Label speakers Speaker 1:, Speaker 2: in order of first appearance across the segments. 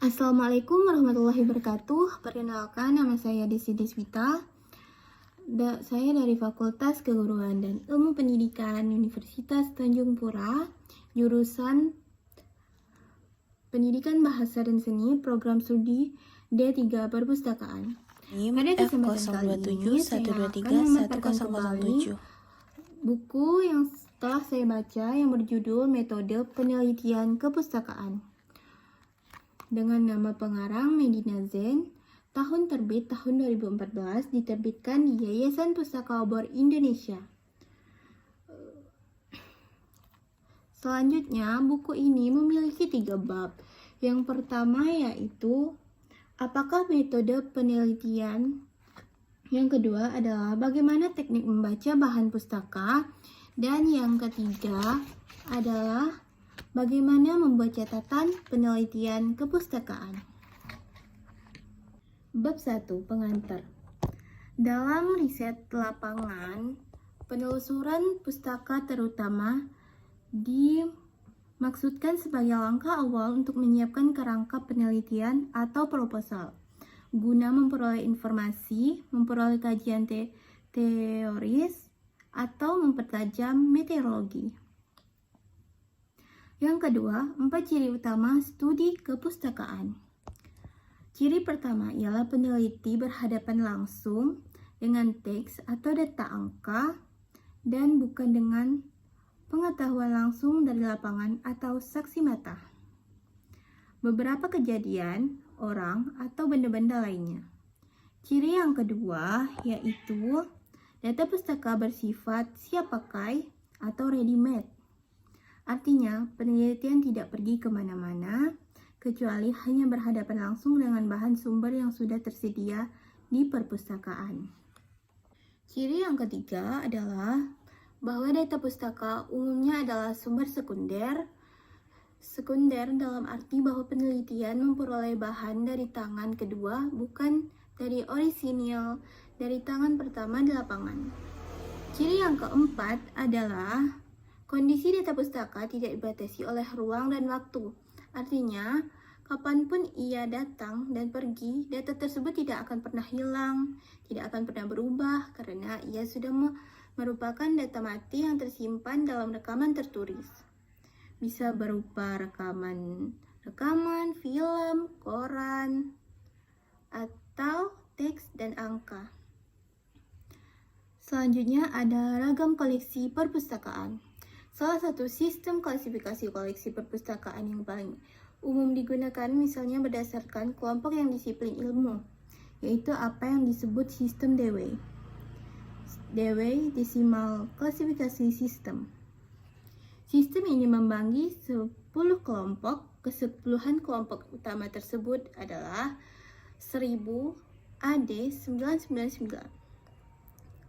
Speaker 1: Assalamualaikum warahmatullahi wabarakatuh. Perkenalkan, nama saya Desi Deswita. Saya dari Fakultas Keguruan dan Ilmu Pendidikan Universitas Tanjung Pura, jurusan Pendidikan Bahasa dan Seni, program studi D3 Perpustakaan. Pada kesempatan kali ini, saya akan memaparkan kembali buku yang telah saya baca yang berjudul Metode Penelitian Kepustakaan, dengan nama pengarang Medina Zain, tahun terbit tahun 2014, diterbitkan di Yayasan Pustaka Obor Indonesia. Selanjutnya, buku ini memiliki 3 bab. Yang pertama yaitu, apakah metode penelitian? Yang kedua adalah bagaimana teknik membaca bahan pustaka. Dan yang ketiga adalah bagaimana membuat catatan penelitian kepustakaan. Bab 1. Pengantar. Dalam riset lapangan, penelusuran pustaka terutama dimaksudkan sebagai langkah awal untuk menyiapkan kerangka penelitian atau proposal, guna memperoleh informasi, memperoleh kajian teoris, atau mempertajam meteorologi. Yang kedua, 4 ciri utama studi kepustakaan. Ciri pertama ialah peneliti berhadapan langsung dengan teks atau data angka dan bukan dengan pengetahuan langsung dari lapangan atau saksi mata, beberapa kejadian, orang, atau benda-benda lainnya. Ciri yang kedua yaitu data pustaka bersifat siap pakai atau ready-made. Artinya, penelitian tidak pergi kemana-mana, kecuali hanya berhadapan langsung dengan bahan sumber yang sudah tersedia di perpustakaan. Ciri yang ketiga adalah bahwa data pustaka umumnya adalah sumber sekunder. Sekunder dalam arti bahwa penelitian memperoleh bahan dari tangan kedua, bukan dari orisinil dari tangan pertama di lapangan. Ciri yang keempat adalah kondisi data pustaka tidak dibatasi oleh ruang dan waktu. Artinya, kapanpun ia datang dan pergi, data tersebut tidak akan pernah hilang, tidak akan pernah berubah, karena ia sudah merupakan data mati yang tersimpan dalam rekaman tertulis. Bisa berupa rekaman, film, koran, atau teks dan angka. Selanjutnya ada ragam koleksi perpustakaan. Salah satu sistem klasifikasi koleksi perpustakaan yang paling umum digunakan misalnya berdasarkan kelompok yang disiplin ilmu, yaitu apa yang disebut sistem Dewey. Dewey Decimal Classification System. Sistem ini membagi 10 kelompok. Kesepuluhan kelompok utama tersebut adalah 1000 AD 999.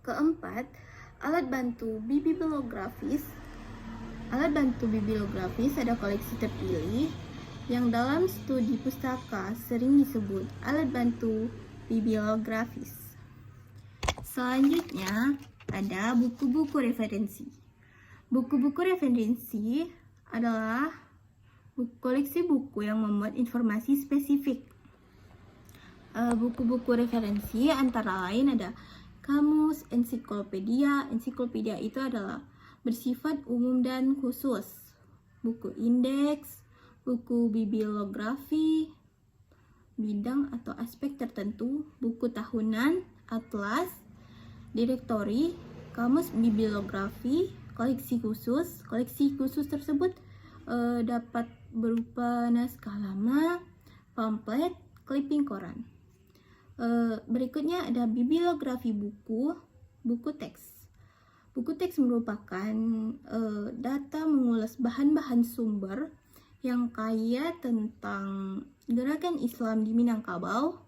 Speaker 1: Keempat, alat bantu bibliografis. Alat bantu bibliografis ada koleksi terpilih yang dalam studi pustaka sering disebut alat bantu bibliografis. Selanjutnya ada buku-buku referensi. Buku-buku referensi adalah koleksi buku yang memuat informasi spesifik. Buku-buku referensi antara lain ada kamus, ensiklopedia. Ensiklopedia itu adalah bersifat umum dan khusus. Buku indeks, buku bibliografi, bidang atau aspek tertentu, buku tahunan, atlas, direktori, kamus bibliografi, koleksi khusus. Koleksi khusus tersebut dapat berupa naskah lama, pamflet, clipping koran. Berikutnya ada bibliografi buku, buku teks. Buku teks merupakan data mengulas bahan-bahan sumber yang kaya tentang gerakan Islam di Minangkabau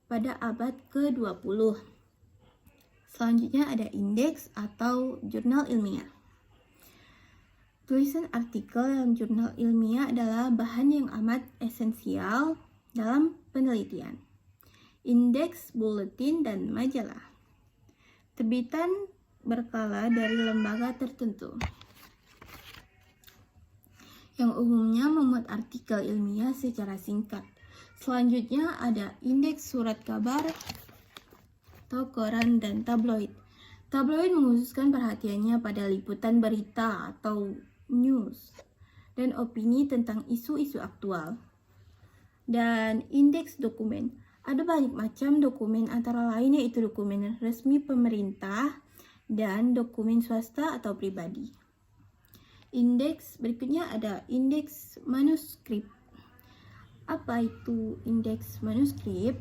Speaker 1: pada abad ke-20. Selanjutnya ada indeks atau jurnal ilmiah. Tulisan artikel dalam jurnal ilmiah adalah bahan yang amat esensial dalam penelitian. Indeks, buletin, dan majalah. Terbitan berkala dari lembaga tertentu. yang umumnya memuat artikel ilmiah secara singkat. Selanjutnya ada indeks surat kabar atau koran dan tabloid. Tabloid mengkhususkan perhatiannya pada liputan berita atau news dan opini tentang isu-isu aktual. Dan indeks dokumen. Ada banyak macam dokumen, antara lain yaitu dokumen resmi pemerintah dan dokumen swasta atau pribadi. Indeks berikutnya ada indeks manuskrip. Apa itu indeks manuskrip?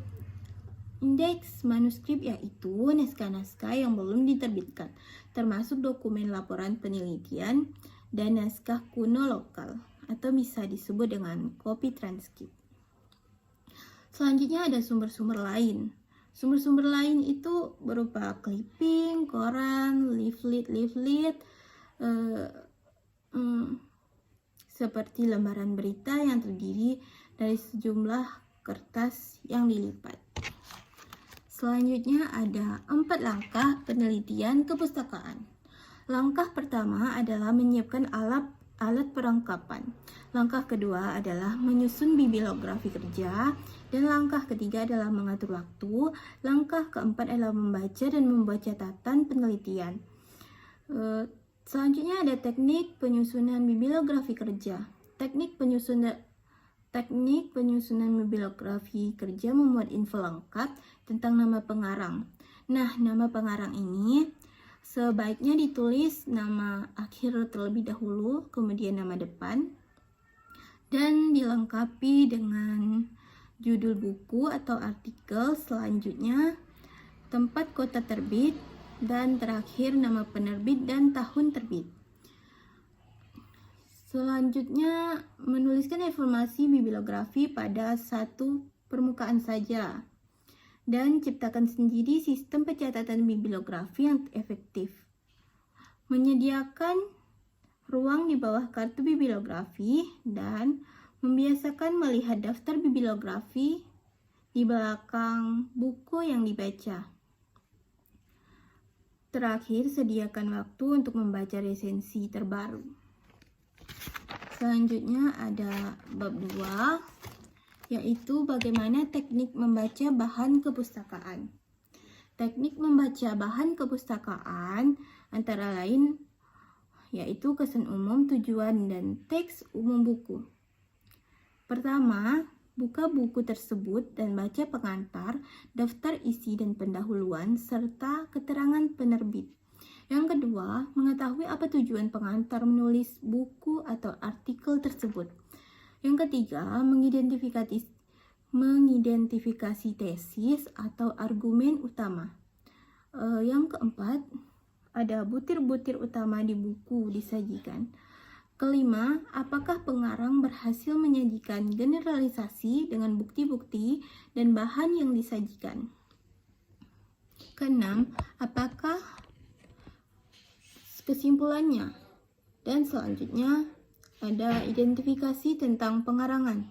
Speaker 1: Indeks manuskrip yaitu naskah-naskah yang belum diterbitkan, termasuk dokumen laporan penelitian dan naskah kuno lokal, atau bisa disebut dengan kopi transkrip. Selanjutnya ada sumber-sumber lain. Sumber-sumber lain itu berupa clipping, koran, leaflet, seperti lembaran berita yang terdiri dari sejumlah kertas yang dilipat. Selanjutnya ada 4 langkah penelitian kepustakaan. Langkah pertama adalah menyiapkan alat perlengkapan. Langkah kedua adalah menyusun bibliografi kerja, dan langkah ketiga adalah mengatur waktu. Langkah keempat adalah membaca dan membuat catatan penelitian. Selanjutnya ada teknik penyusunan bibliografi kerja. Teknik penyusunan bibliografi kerja memuat info lengkap tentang nama pengarang. Nah, nama pengarang ini sebaiknya ditulis nama akhir terlebih dahulu, kemudian nama depan, dan dilengkapi dengan judul buku atau artikel, selanjutnya tempat kota terbit, dan terakhir nama penerbit dan tahun terbit. Selanjutnya, menuliskan informasi bibliografi pada satu permukaan saja, dan ciptakan sendiri sistem pencatatan bibliografi yang efektif. Menyediakan ruang di bawah kartu bibliografi dan membiasakan melihat daftar bibliografi di belakang buku yang dibaca. Terakhir, sediakan waktu untuk membaca resensi terbaru. Selanjutnya ada bab 2, yaitu bagaimana teknik membaca bahan kepustakaan. Teknik membaca bahan kepustakaan antara lain yaitu kesan umum, tujuan, dan teks umum buku. Pertama, buka buku tersebut dan baca pengantar, daftar isi dan pendahuluan, serta keterangan penerbit. Yang kedua, mengetahui apa tujuan pengantar menulis buku atau artikel tersebut. Yang ketiga, mengidentifikasi tesis atau argumen utama. Yang keempat, ada butir-butir utama di buku disajikan. Kelima, apakah pengarang berhasil menyajikan generalisasi dengan bukti-bukti dan bahan yang disajikan? Keenam, apakah kesimpulannya? Dan selanjutnya ada identifikasi tentang pengarangan.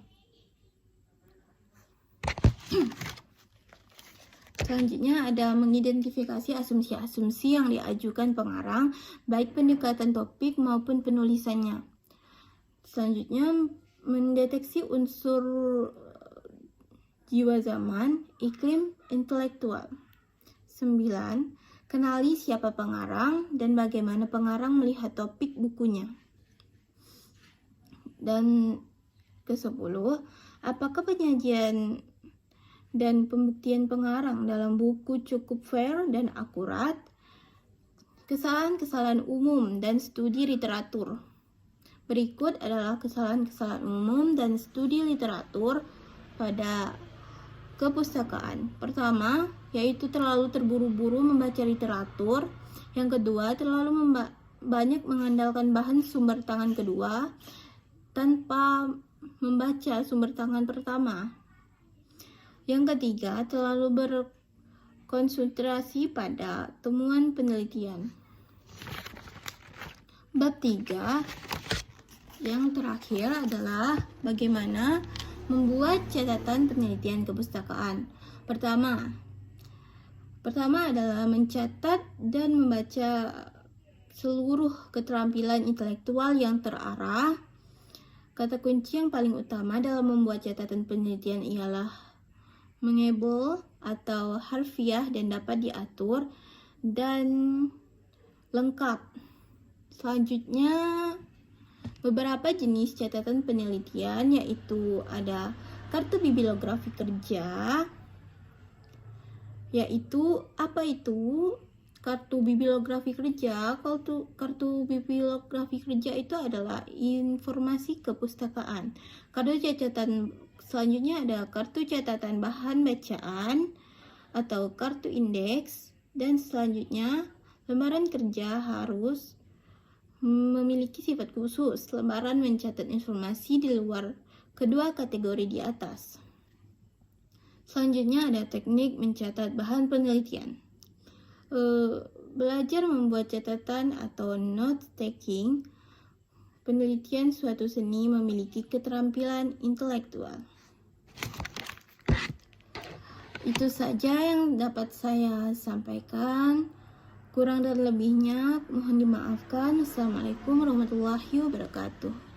Speaker 1: Selanjutnya ada mengidentifikasi asumsi-asumsi yang diajukan pengarang, baik pendekatan topik maupun penulisannya. Selanjutnya, mendeteksi unsur jiwa zaman, iklim intelektual. 9. Kenali siapa pengarang dan bagaimana pengarang melihat topik bukunya. Dan ke-10, apakah penyajian dan pembuktian pengarang dalam buku cukup fair dan akurat? Kesalahan-kesalahan umum dan studi literatur. Berikut adalah kesalahan-kesalahan umum dan studi literatur pada kepustakaan. Pertama, yaitu terlalu terburu-buru membaca literatur. Yang kedua, terlalu banyak mengandalkan bahan sumber tangan kedua tanpa membaca sumber tangan pertama. Yang ketiga, terlalu berkonsentrasi pada temuan penelitian. Bab 3 yang terakhir adalah bagaimana membuat catatan penelitian kepustakaan. Pertama adalah mencatat dan membaca seluruh keterampilan intelektual yang terarah Kata kunci yang paling utama dalam membuat catatan penelitian ialah mengebel atau harfiah dan dapat diatur dan lengkap. Selanjutnya, beberapa jenis catatan penelitian yaitu ada kartu bibliografi kerja, yaitu apa itu? Kartu bibliografi kerja. Kartu bibliografi kerja itu adalah informasi kepustakaan. Kartu catatan selanjutnya ada kartu catatan bahan bacaan atau kartu indeks, dan selanjutnya lembaran kerja harus memiliki sifat khusus. Lembaran mencatat informasi di luar kedua kategori di atas. Selanjutnya ada teknik mencatat bahan penelitian. Belajar membuat catatan atau note taking. Penelitian suatu seni memiliki keterampilan intelektual. Itu saja yang dapat saya sampaikan. Kurang dan lebihnya mohon dimaafkan. Assalamualaikum warahmatullahi wabarakatuh.